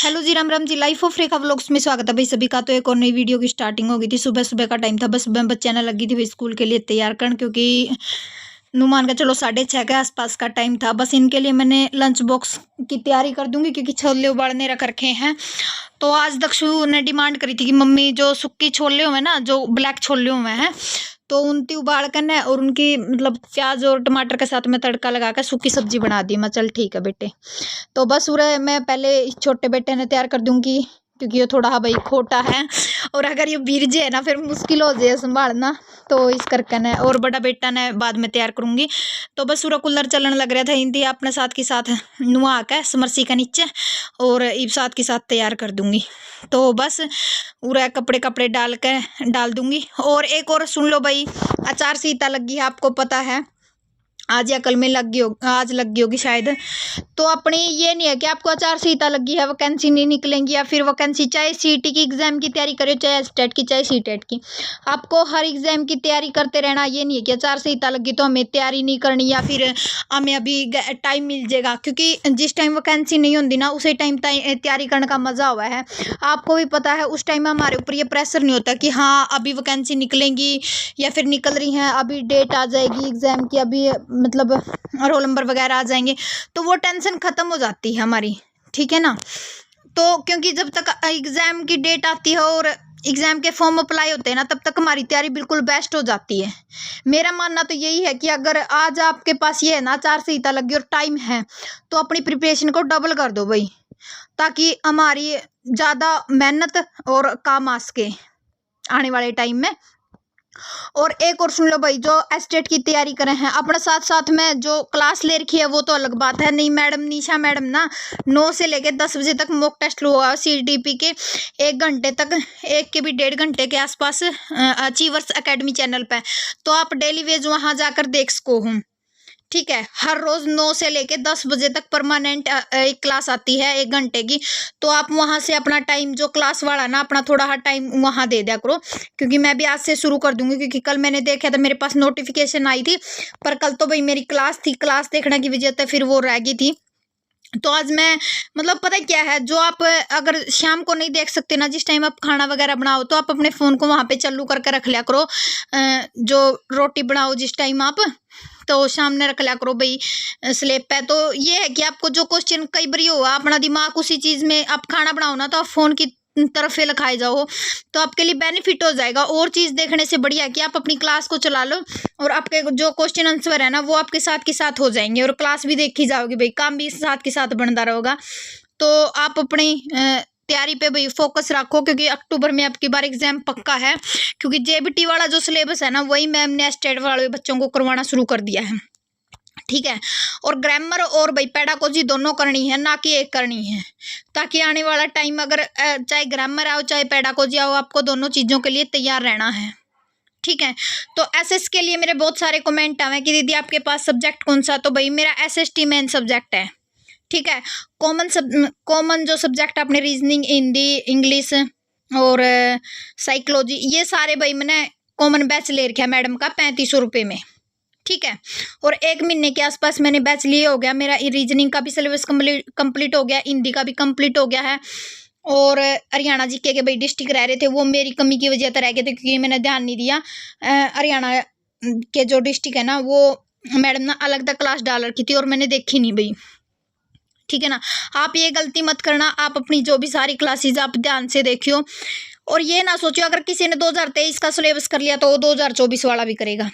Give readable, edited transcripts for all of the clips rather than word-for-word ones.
Hello ji, Ram Ram ji. Life of Rekha vlogs में स्वागत है भाई सभी का। तो एक और नई वीडियो की स्टार्टिंग हो गई थी। सुबह सुबह का टाइम था, बस सुबह बच्चे ने लगी थी भाई स्कूल के लिए तैयार करन, क्योंकि नुमान का चलो 6:30 के आसपास का टाइम था। बस इनके लिए मैंने लंच बॉक्स की तैयारी कर दूंगी, क्योंकि छोले उबालने रख रखे हैं। तो आज दक्षु ने डिमांड करी थी कि मम्मी जो सुक्की छोले हुए ना, जो ब्लैक छोले हुए हैं, तो उनकी उबाल कर ना और उनकी मतलब प्याज और टमाटर के साथ में तड़का लगा कर सूखी सब्जी बना दी। मैं चल ठीक है बेटे। तो बस उरे मैं पहले छोटे बेटे ने तैयार कर दूंगी, क्योंकि ये थोड़ा भाई खोटा है और अगर ये बीरजे है ना फिर मुश्किल हो जाए संभालना, तो इस करके ने। और बड़ा बेटा ने बाद में तैयार करूंगी। तो बस पूरा कूलर चलने लग रहा था, हिंदी अपने साथ के साथ नुआ के समरसी का नीचे और इब साथ के साथ तैयार कर दूंगी। तो बस पूरा कपड़े कपड़े डाल दूंगी। और एक और सुन लो भाई, अचार सीता लगी है, आपको पता है आज या कल में लग गई हो, आज लग गई होगी शायद। तो अपनी ये नहीं है कि आपको अचार सीता लगी है वैकेंसी नहीं निकलेंगी, या फिर वैकेंसी चाहे सीटी की एग्जाम की तैयारी करो, चाहे स्टेट की चाहे सीटेट की, आपको हर एग्जाम की तैयारी करते रहना। ये नहीं है कि अचार सीता लगी तो हमें तैयारी नहीं करनी, या फिर हमें अभी टाइम मिल जाएगा, क्योंकि जिस टाइम वैकेंसी नहीं होती ना उसी टाइम तैयारी करने का मजा हुआ है। आपको भी पता है उस टाइम हमारे ऊपर ये प्रेशर नहीं होता कि हाँ अभी वैकेंसी निकलेंगी या फिर निकल रही हैं, अभी डेट आ जाएगी एग्जाम की, अभी मतलब रोल नंबर वगैरह आ जाएंगे, तो वो टेंशन खत्म हो जाती है हमारी, ठीक है ना। तो क्योंकि जब तक एग्जाम की डेट आती है और एग्जाम के फॉर्म अप्लाई होते हैं ना, तब तक हमारी तैयारी बिल्कुल बेस्ट हो जाती है। मेरा मानना तो यही है कि अगर आज आपके पास ये है ना चार सीता लगी और टाइम है, तो अपनी प्रिपरेशन को डबल कर दो भाई, ताकि हमारी ज़्यादा मेहनत और काम आ सके आने वाले टाइम में। और एक और सुन लो भाई, जो एस्टेट की तैयारी करे हैं अपने साथ साथ में जो क्लास ले रखी है वो तो अलग बात है। नहीं मैडम निशा मैडम ना 9 से लेके 10 बजे तक मॉक टेस्ट हुआ CDP के 1 घंटे तक, 1 के भी 1.5 घंटे के आसपास अचीवर्स एकेडमी चैनल पे। तो आप डेली वेज वहाँ जाकर देख सको हूँ, ठीक है। हर रोज 9 से लेके 10 बजे तक परमानेंट एक क्लास आती है 1 घंटे की। तो आप वहां से अपना टाइम जो क्लास वाला ना अपना थोड़ा सा टाइम वहां दे दिया करो, क्योंकि मैं भी आज से शुरू कर दूंगी। क्योंकि कल मैंने देखा था मेरे पास नोटिफिकेशन आई थी, पर कल तो भाई मेरी क्लास थी, क्लास देखने की वजह से फिर वो रह गई थी। तो आज मैं मतलब पता क्या है, जो आप अगर शाम को नहीं देख सकते ना, जिस टाइम आप खाना वगैरह बनाओ, तो आप अपने फ़ोन को वहाँ पे चालू करके रख लिया करो। जो रोटी बनाओ जिस टाइम आप, तो सामने रख लिया करो भाई स्लेब पे। तो ये है कि आपको जो क्वेश्चन कई बार हुआ अपना दिमाग उसी चीज़ में, आप खाना बनाओ ना तो आप फ़ोन की तरफ से लखाए जाओ, तो आपके लिए बेनिफिट हो जाएगा। और चीज़ देखने से बढ़िया है कि आप अपनी क्लास को चला लो और आपके जो क्वेश्चन आंसर है ना वो आपके साथ के साथ हो जाएंगे, और क्लास भी देखी जाओगी भाई, काम भी साथ के साथ बनता रहेगा। तो आप अपनी तैयारी पे भाई फोकस रखो, क्योंकि अक्टूबर में आपकी बार एग्जाम पक्का है। क्योंकि JBT वाला जो सिलेबस है ना वही मैम ने स्टेट वाले बच्चों को करवाना शुरू कर दिया है, ठीक है। और ग्रामर और भाई पेडागोजी दोनों करनी है, ना कि एक करनी है, ताकि आने वाला टाइम अगर चाहे ग्रामर आओ चाहे पेडागोजी आओ, आपको दोनों चीज़ों के लिए तैयार रहना है, ठीक है। तो SS के लिए मेरे बहुत सारे कमेंट आए कि दीदी आपके पास सब्जेक्ट कौन सा, तो भाई मेरा SST मेन सब्जेक्ट है, ठीक है। कॉमन जो सब्जेक्ट आपने रीजनिंग, हिंदी, इंग्लिश और साइकोलॉजी, ये सारे भाई मैंने कॉमन बैच ले रखा है मैडम का 3500 रुपये में, ठीक है। और 1 महीने के आसपास मैंने बैच लिए हो गया, मेरा रीजनिंग का भी सिलेबस कंप्लीट हो गया, हिंदी का भी कंप्लीट हो गया है। और हरियाणा GK के भाई डिस्ट्रिक्ट रह रहे थे, वो मेरी कमी की वजह से रह गए थे, क्योंकि मैंने ध्यान नहीं दिया। हरियाणा के जो डिस्ट्रिक्ट है ना वो मैडम ना अलग तक क्लास डाल रखी थी और मैंने देखी नहीं भाई, ठीक है ना। आप ये गलती मत करना, आप अपनी जो भी सारी क्लासेस आप ध्यान से देखियो, और ये ना सोचियो अगर किसी ने 2023 का सिलेबस कर लिया तो वो 2024 वाला भी करेगा,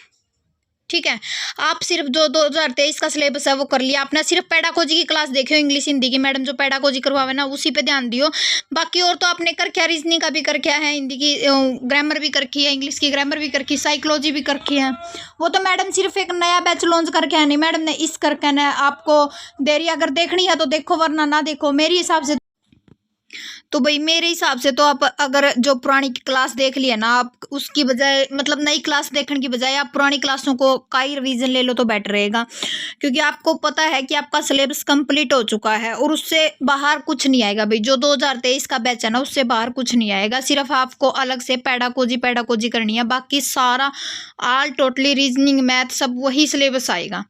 ठीक है। आप सिर्फ जो 2023 का सिलेबस है वो कर लिया, आपने सिर्फ पेडागोजी की क्लास देखियो, इंग्लिश हिंदी की मैडम जो पेडागोजी करवावे ना उसी पे ध्यान दियो। बाकी और तो आपने कर क्या, रीजनिंग का भी कर क्या है, हिंदी की ग्रामर भी कर की है, इंग्लिश की ग्रामर भी कर की, साइकोलॉजी भी कर की है। वो तो मैडम सिर्फ एक नया बैच लॉन्च करके है, नहीं मैडम ने इस करके ना आपको देरी अगर देखनी है तो देखो, वरना ना देखो मेरे हिसाब से। तो भाई मेरे हिसाब से तो आप अगर जो पुरानी क्लास देख लिया ना, आप उसकी बजाय मतलब नई क्लास देखने की बजाय आप पुरानी क्लासों को का ही रिवीजन ले लो तो बेटर रहेगा। क्योंकि आपको पता है कि आपका सिलेबस कंप्लीट हो चुका है और उससे बाहर कुछ नहीं आएगा भाई। जो 2023 का बैच है ना उससे बाहर कुछ नहीं आएगा, सिर्फ आपको अलग से पेडागोजी करनी है, बाकी सारा ऑल टोटली रीजनिंग मैथ सब वही सिलेबस आएगा।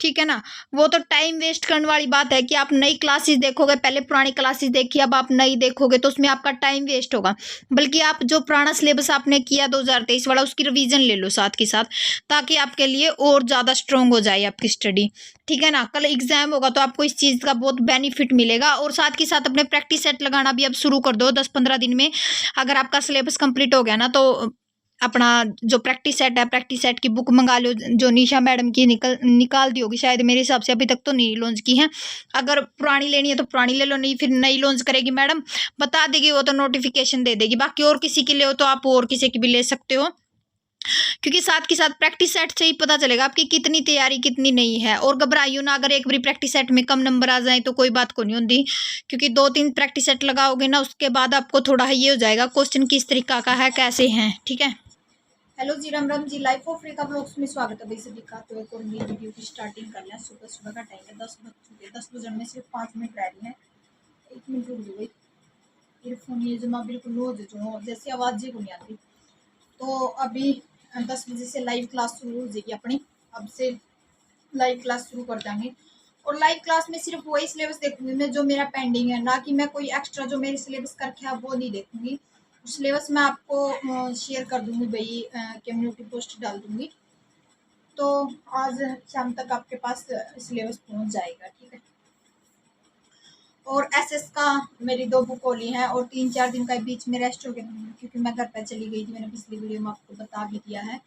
ठीक है ना। वो तो टाइम वेस्ट करने वाली बात है कि आप नई क्लासेस देखोगे, पहले पुरानी क्लासेस देखी, अब आप नई देखोगे तो उसमें आपका टाइम वेस्ट होगा। बल्कि आप जो पुराना सिलेबस आपने किया 2023 वाला, उसकी रिवीजन ले लो साथ के साथ, ताकि आपके लिए और ज़्यादा स्ट्रोंग हो जाए आपकी स्टडी। ठीक है ना। कल एग्जाम होगा तो आपको इस चीज़ का बहुत बेनिफिट मिलेगा। और साथ के साथ अपने प्रैक्टिस सेट लगाना भी अब शुरू कर दो 10-15 दिन में। अगर आपका सिलेबस कंप्लीट हो गया ना, तो अपना जो प्रैक्टिस सेट है, प्रैक्टिस सेट की बुक मंगा लो, जो निशा मैडम की निकाल दी होगी शायद, मेरे हिसाब से अभी तक तो नहीं लॉन्च की है। अगर पुरानी लेनी है तो पुरानी ले लो, नहीं फिर नई लॉन्च करेगी मैडम, बता देगी वो तो, नोटिफिकेशन दे देगी। बाकी और किसी की ले हो तो आप और किसी की भी ले सकते हो, क्योंकि साथ के साथ प्रैक्टिस सेट से ही पता चलेगा आपकी कितनी तैयारी कितनी नहीं है। और घबराइयो ना, अगर एक बार प्रैक्टिस सेट में कम नंबर आ जाए तो कोई बात को नहीं होती, क्योंकि 2-3 प्रैक्टिस सेट लगाओगे ना, उसके बाद आपको थोड़ा ये हो जाएगा क्वेश्चन किस तरीका का है, कैसे हैं। ठीक है। Hello ji, Ram Ram ji. Life of Africa blogs में स्वागत है भाई सभी का। तो एक और नई वीडियो की स्टार्टिंग कर लें। सुबह सुबह का टाइम है, 10 बज चुके, 10 बजने में सिर्फ 5 मिनट रह रही है। 1 मिनट रुक जाओ भाई, ईयरफोन ये जमा बिल्कुल लो जो जैसे आवाज़ जी को नहीं आती। तो अभी 10 बजे से लाइव क्लास शुरू हो जाएगी अपनी। अब से लाइव क्लास शुरू कर देंगे, और लाइव क्लास में सिर्फ वही सिलेबस देखूंगी मैं जो मेरा पेंडिंग है, ना कि मैं कोई एक्स्ट्रा जो मेरे सिलेबस करके है वो नहीं देखूंगी। सिलेबस मैं आपको शेयर कर दूंगी भाई, कम्युनिटी पोस्ट डाल दूंगी, तो आज शाम तक आपके पास सिलेबस पहुंच जाएगा। ठीक है। और एसएस का मेरी 2 बुक होली हैं, और 3-4 दिन का बीच में रेस्ट हो गया, क्योंकि मैं घर पर चली गई थी। मैंने पिछली वीडियो में आपको बता भी दिया है,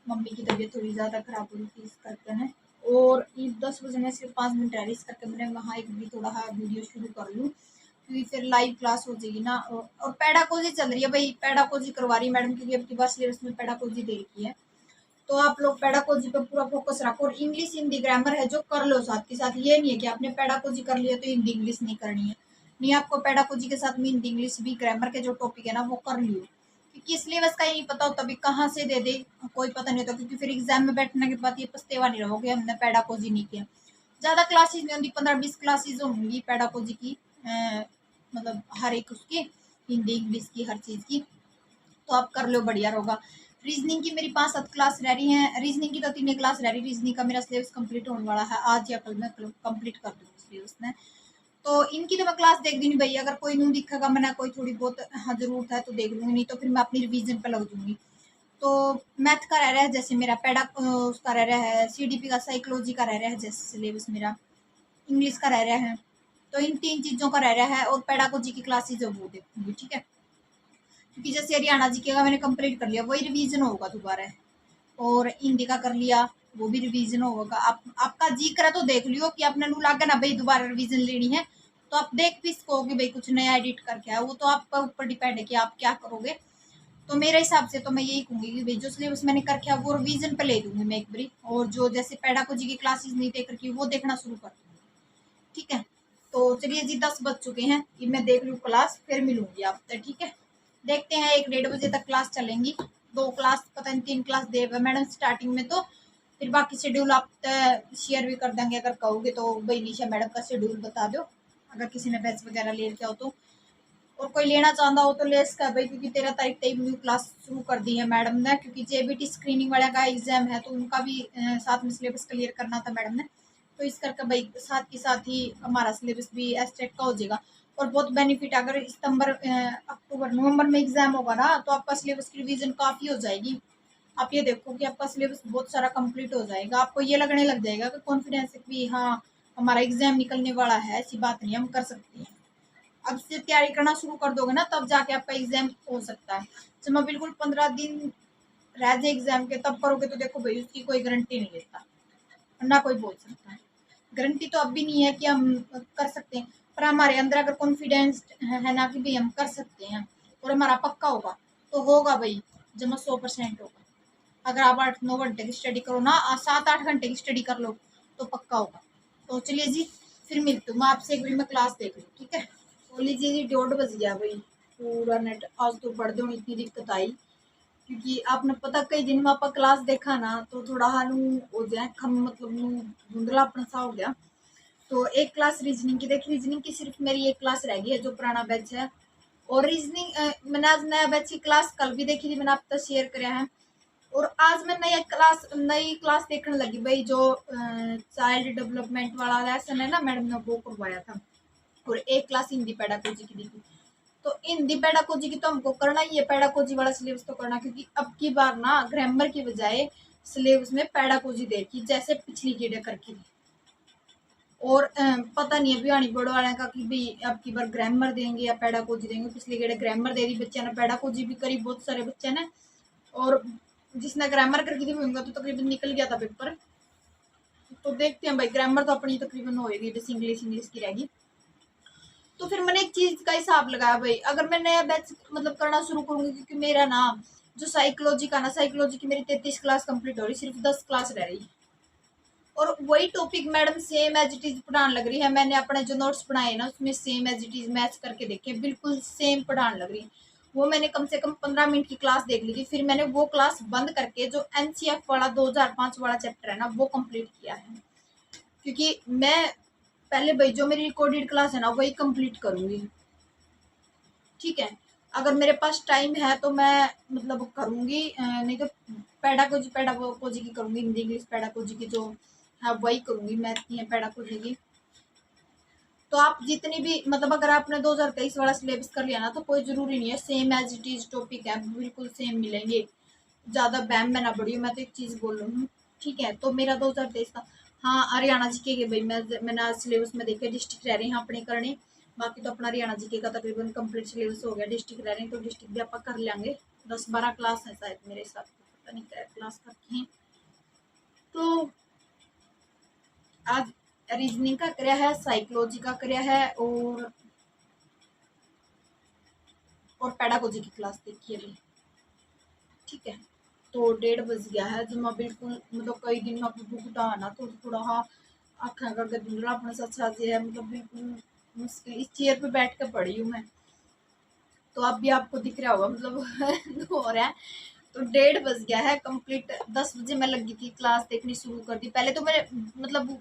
मम्मी की तबीयत थोड़ी ज़्यादा खराब हुई थी इस करके है। और ये 10 बजे में सिर्फ 5 मिनट रह रही, इस करके मैंने वहाँ एक भी थोड़ा वीडियो शुरू कर लूँ, क्योंकि फिर लाइव क्लास हो जाएगी ना। और पेडागोजी चल रही है भाई, पेडागोजी करवा रही है मैडम, क्योंकि अब की बार सिलेबस में पेडागोजी दे रखी है। तो आप लोग पेडागोजी पे पूरा फोकस रखो, और इंग्लिश हिंदी ग्रामर है जो कर लो साथ के साथ। ये नहीं है कि आपने पेडागोजी कर लिया तो हिंदी इंग्लिश नहीं करनी है, नहीं, आपको पेडागोजी के साथ में हिंदी इंग्लिश भी, ग्रामर के जो टॉपिक है ना वो कर लियो, क्योंकि सिलेबस का ही नहीं पता होता अभी कहाँ से दे दे, कोई पता नहीं होता। क्योंकि फिर एग्जाम में बैठने के बाद ये पछतेवा नहीं रहोगे हमने पेडागोजी नहीं किया। ज़्यादा क्लासेज नहीं होती, 15-20 क्लासेज होंगी पेडागोजी की, मतलब हर एक उसकी, हिंदी इंग्लिश की, हर चीज़ की, तो आप कर लो, बढ़िया होगा। रीजनिंग की मेरी 5-7 क्लास रह रही हैं, रीजनिंग की तो 3 क्लास रह रही। रीजनिंग का मेरा सिलेबस कंप्लीट होने वाला है, आज या कल मैं कंप्लीट कर दूँगी सिलेबस में। तो इनकी तो मैं क्लास देख दूँगी भाई, अगर कोई नहीं दिखेगा, मैंने कोई थोड़ी बहुत हाँ ज़रूरत है तो देख लूँगी, नहीं तो फिर मैं अपनी रिवीजन पर लग दूँगी। तो मैथ का रह रहा है जैसे मेरा, उसका रह रहा है, सीडीपी का, साइकोलॉजी का रह रहा है जैसे सिलेबस मेरा, इंग्लिश का रह रहा है। तो इन 3 चीज़ों का रह रहा है, और पेडागोजी की क्लासेज जो वो देखूँगी। ठीक है। क्योंकि जैसे हरियाणा जी का मैंने कंप्लीट कर लिया, वही रिवीजन होगा दोबारा। और हिंदी का कर लिया, वो भी रिवीजन होगा। आपका जी करा तो देख लियो कि आपने नू लागे ना भाई दोबारा रिवीजन लेनी है, तो आप देख भी सकोगे भाई कुछ नया एडिट करके है, वो तो आपका ऊपर डिपेंड है कि आप क्या करोगे। तो मेरे हिसाब से तो मैं यही कहूँगी कि भाई जो सिलेबस मैंने करके है वो रिवीजन पे ले दूंगी मैं एक बारी, और जो जैसे पेडागोजी की क्लासेस नहीं देख रखी वो देखना शुरू कर दूंगी। ठीक है। तो चलिए जी, 10 बज चुके हैं, कि मैं देख लूँ क्लास, फिर मिलूंगी आपसे। ठीक है। देखते हैं, 1-1:30 बजे तक क्लास चलेंगी। 2 क्लास पता नहीं 3 क्लास दे मैडम स्टार्टिंग में, तो फिर बाकी शेड्यूल आप शेयर भी कर देंगे अगर कहोगे तो। भाई निशा मैडम का शेड्यूल बता दो, अगर किसी ने बैच वगैरह ले रखा हो तो, और कोई लेना चाहता हो तो ले इसका भाई, क्योंकि 13 तारीख तक न्यू क्लास शुरू कर दी है मैडम ने, क्योंकि जेबीटी स्क्रीनिंग वाला का एग्जाम है, तो उनका भी साथ में सिलेबस क्लियर करना था मैडम ने। तो इस करके भाई साथ के साथ ही हमारा सिलेबस भी एस्टेट का हो जाएगा। और बहुत बेनिफिट, अगर सितंबर अक्टूबर नवंबर में एग्जाम होगा ना, तो आपका सिलेबस की रिवीजन काफ़ी हो जाएगी। आप ये देखो कि आपका सिलेबस बहुत सारा कंप्लीट हो जाएगा, आपको ये लगने लग जाएगा कि कॉन्फिडेंस भी, हाँ हमारा एग्जाम निकलने वाला है, ऐसी बात नहीं, हम कर सकते हैं। अब से तैयारी करना शुरू कर दोगे ना, तब जाके आपका एग्जाम हो सकता है। जब मैं बिल्कुल 15 दिन रह जाए एग्जाम के तब करोगे तो देखो भाई उसकी कोई गारंटी नहीं लेता, ना कोई बोल सकता है। गारंटी तो अब भी नहीं है कि हम कर सकते हैं, पर हमारे अंदर अगर कॉन्फिडेंस है ना कि भाई हम कर सकते हैं, और हमारा पक्का होगा तो होगा भाई, जमा 100% होगा। अगर आप 8-9 घंटे की स्टडी करो ना, 7-8 घंटे की स्टडी कर लो तो पक्का होगा। तो चलिए जी, फिर मिलती हूँ मैं आपसे, एक बार मैं क्लास देख लूँ। ठीक है। बोल लीजिए जी, 1:30 बज गया भाई, पूरा नेट आज तो पढ़ दो, इतनी दिक्कत आई, क्योंकि आपने पता कई दिन में आप क्लास देखा ना तो थोड़ा हालू हो जाए, खम मतलब धुंधलापन सा हो गया। तो एक क्लास रीजनिंग की देखी, रीजनिंग की सिर्फ मेरी एक क्लास रह गई है जो पुराना बैच है। और रीजनिंग मैंने आज नया बैच की क्लास कल भी देखी थी, मैंने आप तक शेयर कराया है। और आज मैं नई क्लास देखने लगी भाई, जो चाइल्ड डेवलपमेंट वाला लेसन है ना, मैडम ने वो करवाया था। और एक क्लास हिंदी पेडागोजी की देखी। तो हिंदी पेडागोजी की तो हमको करना ही है, पेडागोजी वाला सिलेबस तो करना, क्योंकि अब की बार ना ग्रामर की बजाय सिलेबस में पेडागोजी देखी, जैसे पिछली कीड़े करके। और पता नहीं अभी आनी बोर्ड वाले का कि भाई अब की बार ग्रामर देंगे या पेडागोजी देंगे। पिछली कीड़े ग्रामर दे दी बच्चे ने, पेडागोजी भी करी बहुत सारे बच्चे ने। और जिसने ग्रामर करके दी उनका तो तकरीबन निकल गया था पेपर। तो देखते हैं भाई, ग्रामर तो अपनी तकरीबन होएगी, बस इंग्लिश की रहेगी। तो फिर मैंने एक चीज का हिसाब लगाया भाई, अगर मैं नया बैच मतलब करना शुरू करूंगी, क्योंकि मेरा ना जो साइकोलॉजी की मेरी 33 क्लास कंप्लीट हो रही, सिर्फ 10 क्लास रह रही। और वही topic madam same as it is पढ़ाने लग रही है। मैंने अपने जो नोट्स बनाए ना उसमें same as it is match करके देखे, बिल्कुल सेम पढ़ाने लग रही। वो मैंने कम से कम 15 मिनट की क्लास देख ली थी। फिर मैंने वो क्लास बंद करके जो NCF वाला 2005 वाला चैप्टर है ना वो कंप्लीट किया है, क्योंकि मैं पहले भाई जो मेरी रिकॉर्डेड क्लास है ना वही कंप्लीट करूंगी। ठीक है, अगर मेरे पास टाइम है तो मैं मतलब करूंगी, नहीं तो पेडागोजी की करूंगी, हिंदी इंग्लिश पेडागोजी की जो है वही करूंगी, मैथ की है पेडागोजी की। तो आप जितनी भी मतलब अगर आपने 2023 वाला सिलेबस कर लिया ना तो कोई जरूरी नहीं है, same as it is topic है, बिल्कुल सेम मिलेंगे। ज्यादा बैम में ना बढ़ियो, मैं तो एक चीज बोल रही हूँ। ठीक है, तो मेरा 2023 का, हाँ हरियाणा जीके के भाई मैंने आज सिलेबस में देखे, डिस्ट्रिक्ट रह रही हैं अपने करने। बाकी तो अपना हरियाणा जीके का तकरीबन कंप्लीट सिलेबस हो गया। डिस्ट्रिक्ट रह रहे हैं तो डिस्ट्रिक्ट भी आप कर लेंगे। 10-12 क्लास है शायद मेरे हिसाब से, पता नहीं क्या क्लास करती हैं। तो आज रीजनिंग का कराया है, साइकोलॉजी का कराया है, और पेडागोजी की क्लास देखी है। ठीक है, तो 1:30 बज गया है, जो मैं बिल्कुल मतलब कई दिन में बुक उठाना तो थोड़ा हाँ आखा का गंदला अपने साथ साथ है, मतलब बिल्कुल मुश्किल। इस चेयर पे बैठ के पढ़ी हूँ मैं, तो अब भी आपको दिख रहा होगा मतलब हो रहा है। तो 1:30 बज गया है कंप्लीट। 10 बजे मैं लगी थी क्लास देखनी शुरू कर दी। पहले तो मेरे मतलब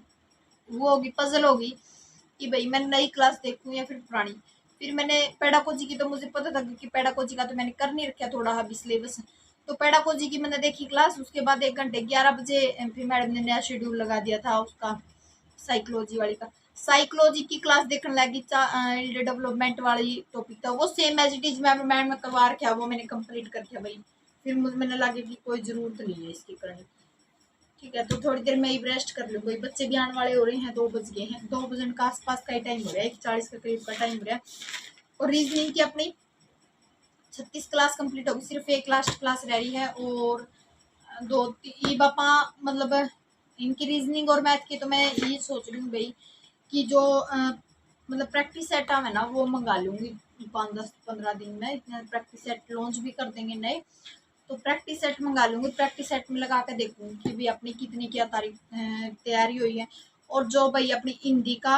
वो होगी पजल होगी कि भाई मैं नई क्लास देखूं या फिर पुरानी। फिर मैंने पेडागोजी की तो मुझे पता था, क्योंकि पेडागोजी का तो मैंने कर नहीं रखा थोड़ा अभी सिलेबस। तो पेडागोजी की मैंने देखी क्लास, उसके बाद 1 घंटे 11 बजे फिर मैडम ने नया शेड्यूल लगा दिया था उसका, साइकोलॉजी वाली का। साइकोलॉजी की क्लास देखने लगी, चाइल्ड डेवलपमेंट वाली टॉपिक था, वो same as it is ma'am ने करवा रखा, वो मैंने कंप्लीट करके भाई। फिर मुझे मैंने लगे कि कोई जरूरत नहीं है इसकी करने। ठीक है, तो थोड़ी देर में ही रेस्ट कर लूँगी। बच्चे भी आने वाले हो रहे हैं, 2 बज गए हैं, 2 बजे का आसपास का ही टाइम हो रहा है, 1:40 के करीब का टाइम हो रहा है। और रीजनिंग की अपनी 36 क्लास कंप्लीट होगी, सिर्फ एक लास्ट क्लास रह रही है। और 2 बापा मतलब इनकी रीजनिंग और मैथ की तो मैं ये सोच रही हूँ भाई कि जो मतलब प्रैक्टिस सेट है ना वो मंगा लूँगी 5-10-15 दिन में। इतने प्रैक्टिस सेट लॉन्च भी कर देंगे नए, तो प्रैक्टिस सेट मंगा लूँगी। प्रैक्टिस सेट में लगा के देखूँगी कि भाई अपनी कितनी क्या तैयारी हुई है। और जो भाई अपनी हिंदी का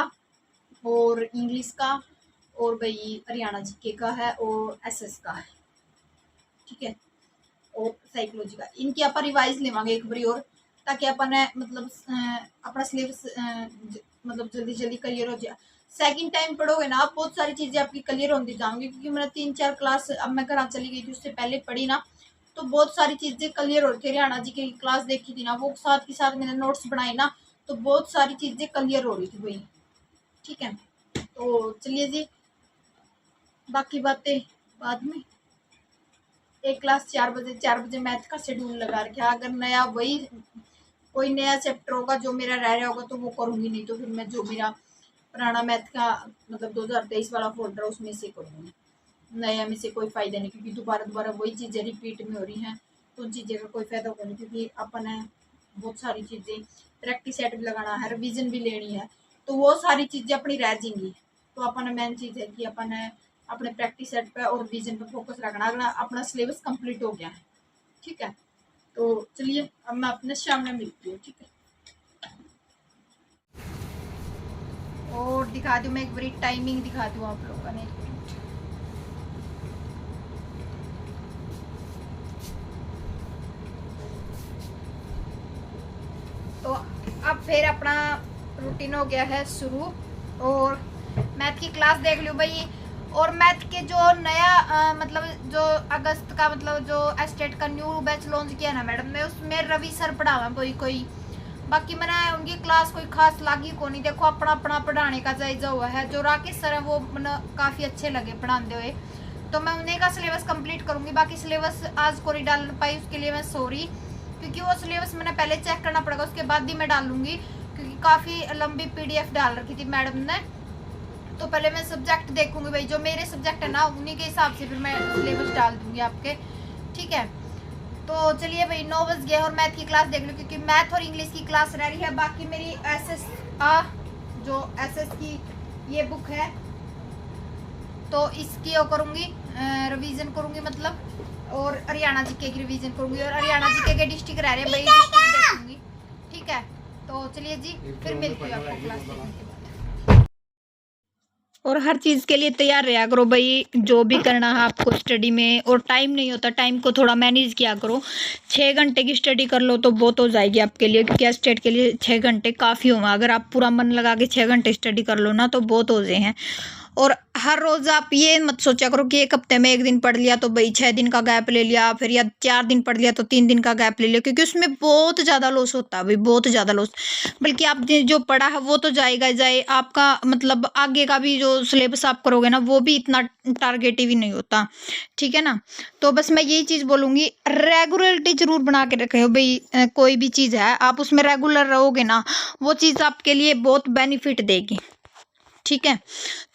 और इंग्लिश का और भाई हरियाणा जीके का है और SS का है, ठीक है, और साइकोलॉजी का, इनकी अपन रिवाइज लेवांगे एक बारी और, ताकि अपन मतलब अपना सिलेबस मतलब जल्दी जल्दी क्लियर हो जाए। सेकंड टाइम पढ़ोगे ना आप, बहुत सारी चीज़ें आपकी क्लियर होती जाएंगी, क्योंकि मैंने 3-4 क्लास अब मैं घर चली गई थी उससे पहले पढ़ी ना, तो बहुत सारी चीज़ें क्लियर हो रही थी। हरियाणा जी की क्लास देखी थी ना, वो साथ के साथ मैंने नोट्स बनाए ना, तो बहुत सारी चीज़ें क्लियर हो रही थी भाई। ठीक है, तो चलिए जी, बाकी बातें बाद में। एक क्लास 4 बजे मैथ का शेड्यूल लगा रखा। अगर नया वही कोई नया चैप्टर होगा जो मेरा रह रहा होगा तो वो करूँगी, नहीं तो फिर मैं जो मेरा पुराना मैथ का मतलब 2023 वाला फोल्डर उसमें से करूँगी। नया में से कोई फायदा नहीं, क्योंकि दोबारा वही चीज़ें रिपीट में हो रही हैं, तो उन चीज़ें का कोई फायदा होगा नहीं। क्योंकि अपन है बहुत सारी चीज़ें प्रैक्टिस सेट भी लगाना है, रिविजन भी लेनी है, तो वो सारी चीज़ें अपनी रह जाएंगी। तो अपन मेन चीज़ है कि अपन अपने प्रैक्टिस सेट पे और रिविजन पे फोकस रखना। अगर अपना सिलेबस कंप्लीट हो गया है, ठीक है, तो चलिए अब मैं अपने सामने मिलती हूँ। ठीक है, और दिखा दूँ मैं एक बारी टाइमिंग दिखा दूँ आप लोगों ने। तो अब फिर अपना रूटीन हो गया है शुरू, और मैथ की क्लास देख लो भाई। और मैथ के जो नया मतलब जो अगस्त का मतलब जो एस्टेट का न्यू बैच लॉन्च किया ना मैडम ने, उसमें रवि सर पढ़ावा कोई बाकी मैंने उनकी क्लास कोई खास लागी को नहीं। देखो अपना अपना पढ़ाने का जायजा हुआ है। जो राकेश सर है वो मैंने काफ़ी अच्छे लगे पढ़ाते हुए, तो मैं उन्हीं का सिलेबस कंप्लीट करूँगी। बाकी सिलेबस आज को नहीं डाल पाई, उसके लिए मैं सॉरी, क्योंकि वो सिलेबस मैंने पहले चेक करना पड़ेगा, उसके बाद ही मैं डालूंगी, क्योंकि काफ़ी लंबी PDF डाल रखी थी मैडम ने। तो पहले मैं सब्जेक्ट देखूंगी भाई, जो मेरे सब्जेक्ट है ना उन्हीं के हिसाब से फिर मैं सिलेबस डाल दूंगी आपके, ठीक है। तो चलिए भाई 9 बज गए और मैथ की क्लास देख लो, क्योंकि मैथ और इंग्लिश की क्लास रह रही है। बाकी मेरी एसएस की ये बुक है, तो इसकी वो करूँगी रिवीजन करूँगी मतलब, और हरियाणा जीके की रिवीजन करूँगी, और हरियाणा जीके के डिस्ट्रिक्ट रह रहे हैं भाई, डिस्ट्रिक्ट देखूँगी, ठीक है। तो चलिए जी फिर मिलती हूँ आपको क्लास देखने के बाद। और हर चीज़ के लिए तैयार रहा करो भाई, जो भी करना है आपको स्टडी में। और टाइम नहीं होता, टाइम को थोड़ा मैनेज किया करो। 6 घंटे की स्टडी कर लो तो बहुत हो जाएगी आपके लिए, क्योंकि स्टेट के लिए 6 घंटे काफ़ी होगा। अगर आप पूरा मन लगा के 6 घंटे स्टडी कर लो ना तो बहुत हो जाए हैं। और हर रोज़ आप ये मत सोचा करो कि एक हफ्ते में 1 दिन पढ़ लिया तो भाई 6 दिन का गैप ले लिया, फिर या 4 दिन पढ़ लिया तो 3 दिन का गैप ले लिया, क्योंकि उसमें बहुत ज़्यादा लॉस होता है भाई, बहुत ज़्यादा लॉस। बल्कि आपने जो पढ़ा है वो तो जाएगा जाए, आपका मतलब आगे का भी जो सिलेबस आप करोगे ना वो भी इतना टारगेटिव ही नहीं होता, ठीक है ना। तो बस मैं यही चीज़ बोलूँगी, रेगुलरिटी जरूर बना के रखे हो भाई। कोई भी चीज़ है आप उसमें रेगुलर रहोगे ना, वो चीज़ आपके लिए बहुत बेनिफिट देगी, ठीक है।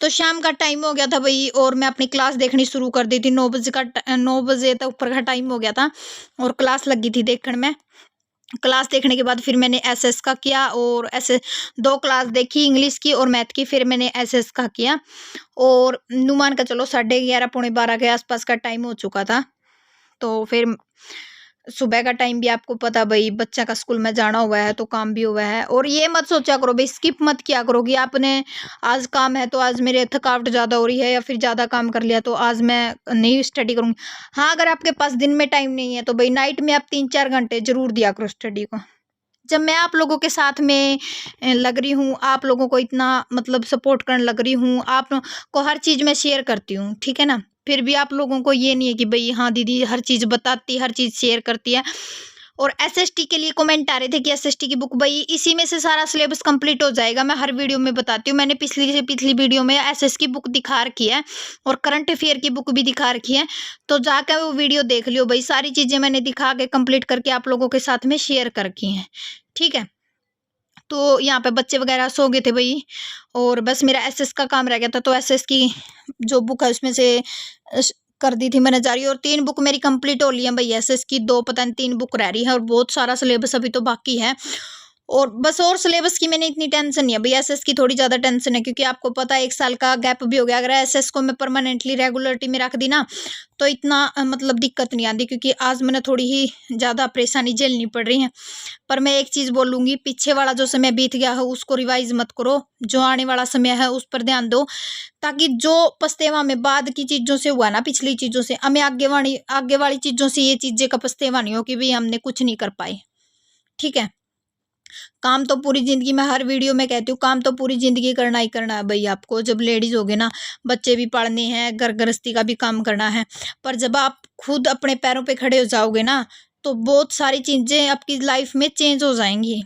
तो शाम का टाइम हो गया था भाई, और मैं अपनी क्लास देखनी शुरू कर दी थी। 9 बजे तक ऊपर का टाइम हो गया था और क्लास लगी थी देखने में। क्लास देखने के बाद फिर मैंने एसएस का किया, और ऐसे 2 क्लास देखी, इंग्लिश की और मैथ की। फिर मैंने एसएस का किया, और नुमान का चलो 11:30 पौने 12 के आसपास का टाइम हो चुका था। तो फिर सुबह का टाइम भी आपको पता भाई, बच्चा का स्कूल में जाना हुआ है तो काम भी हुआ है। और ये मत सोचा करो भाई, स्किप मत किया करो कि आपने आज काम है तो आज मेरे थकावट ज़्यादा हो रही है, या फिर ज़्यादा काम कर लिया तो आज मैं नहीं स्टडी करूँगी। हाँ, अगर आपके पास दिन में टाइम नहीं है तो भाई नाइट में आप 3-4 घंटे जरूर दिया करो स्टडी को। जब मैं आप लोगों के साथ में लग रही हूँ, आप लोगों को इतना मतलब सपोर्ट करने लग रही हूँ, आप को हर चीज़ में शेयर करती हूँ, ठीक है ना। फिर भी आप लोगों को ये नहीं है कि भाई हाँ दीदी हर चीज़ बताती, हर चीज़ शेयर करती है। और एसएसटी के लिए कमेंट आ रहे थे कि एसएसटी की बुक भाई इसी में से सारा सिलेबस कंप्लीट हो जाएगा। मैं हर वीडियो में बताती हूँ, मैंने पिछली से पिछली वीडियो में एसएस की बुक दिखा रखी है और करंट अफेयर की बुक भी दिखा रखी है, तो जाकर वो वीडियो देख लियो भाई। सारी चीज़ें मैंने दिखा के कंप्लीट करके आप लोगों के साथ में शेयर कर रखी हैं, ठीक है। तो यहाँ पे बच्चे वगैरह सो गए थे भाई, और बस मेरा एसएस का काम रह गया था। तो एसएस की जो बुक है उसमें से कर दी थी मैंने जारी, और 3 बुक मेरी कंप्लीट हो ली है भाई एसएस की। 2 पता नहीं 3 बुक रह रही है, और बहुत सारा सिलेबस अभी तो बाकी है। और बस और सिलेबस की मैंने इतनी टेंशन नहीं है भैया, एसएस की थोड़ी ज़्यादा टेंशन है, क्योंकि आपको पता है 1 साल का गैप भी हो गया। अगर एसएस को मैं परमानेंटली रेगुलरिटी में रख दी ना तो इतना मतलब दिक्कत नहीं आती, क्योंकि आज मैंने थोड़ी ही ज़्यादा परेशानी झेलनी पड़ रही है। पर मैं एक चीज़ बोलूँगी, पीछे वाला जो समय बीत गया है उसको रिवाइज मत करो, जो आने वाला समय है उस पर ध्यान दो, ताकि जो पछतेवा में बाद की चीज़ों से हुआ ना, पिछली चीज़ों से, हमें आगे वाली चीज़ों से ये चीज़ें का पछतेवा नहीं हो कि भाई हमने कुछ नहीं कर पाए, ठीक है। काम तो पूरी ज़िंदगी में, हर वीडियो में कहती हूँ, काम तो पूरी ज़िंदगी करना ही करना है भाई आपको। जब लेडीज़ होगे ना, बच्चे भी पढ़ने हैं, घर गृहस्थी का भी काम करना है, पर जब आप खुद अपने पैरों पे खड़े हो जाओगे ना तो बहुत सारी चीज़ें आपकी लाइफ में चेंज हो जाएंगी।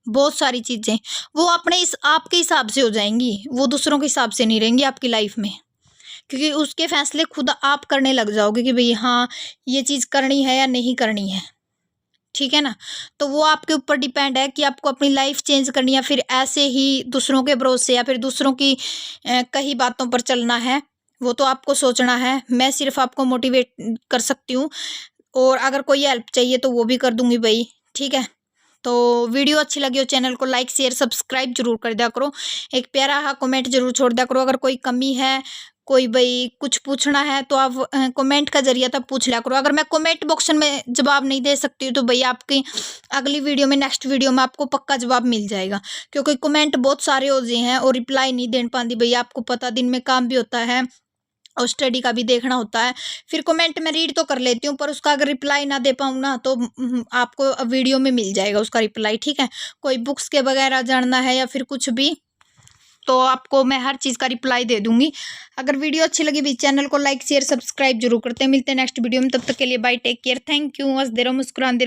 बहुत सारी चीज़ें वो आपके हिसाब से हो जाएंगी, वो दूसरों के हिसाब से नहीं रहेंगी आपकी लाइफ में, क्योंकि उसके फैसले खुद आप करने लग जाओगे कि भाई हाँ ये चीज़ करनी है या नहीं करनी है, ठीक है ना। तो वो आपके ऊपर डिपेंड है कि आपको अपनी लाइफ चेंज करनी है, फिर ऐसे ही दूसरों के भरोसे या फिर दूसरों की कही बातों पर चलना है, वो तो आपको सोचना है। मैं सिर्फ आपको मोटिवेट कर सकती हूँ, और अगर कोई हेल्प चाहिए तो वो भी कर दूंगी भाई, ठीक है। तो वीडियो अच्छी लगी हो चैनल को लाइक शेयर सब्सक्राइब जरूर कर दिया करो, एक प्यारा सा कमेंट जरूर छोड़ दिया करो। अगर कोई कमी है, कोई भाई कुछ पूछना है तो आप कमेंट का जरिया तब पूछ लिया करो। अगर मैं कमेंट बॉक्स में जवाब नहीं दे सकती हूँ तो भाई आपकी अगली वीडियो में, नेक्स्ट वीडियो में आपको पक्का जवाब मिल जाएगा, क्योंकि कमेंट बहुत सारे हो गए हैं और रिप्लाई नहीं दे पाती भाई। आपको पता दिन में काम भी होता है और स्टडी का भी देखना होता है। फिर कमेंट में रीड तो कर लेती हूँ, पर उसका अगर रिप्लाई ना दे पाऊँ ना तो आपको वीडियो में मिल जाएगा उसका रिप्लाई, ठीक है। कोई बुक्स के वगैरह जानना है या फिर कुछ भी तो आपको मैं हर चीज़ का रिप्लाई दे दूंगी। अगर वीडियो अच्छी लगी भी चैनल को लाइक शेयर सब्सक्राइब जरूर करते हैं। मिलते हैं नेक्स्ट वीडियो में, तब तक के लिए bye, take care, thank you. हंसते रहो, मुस्कुराते रहो।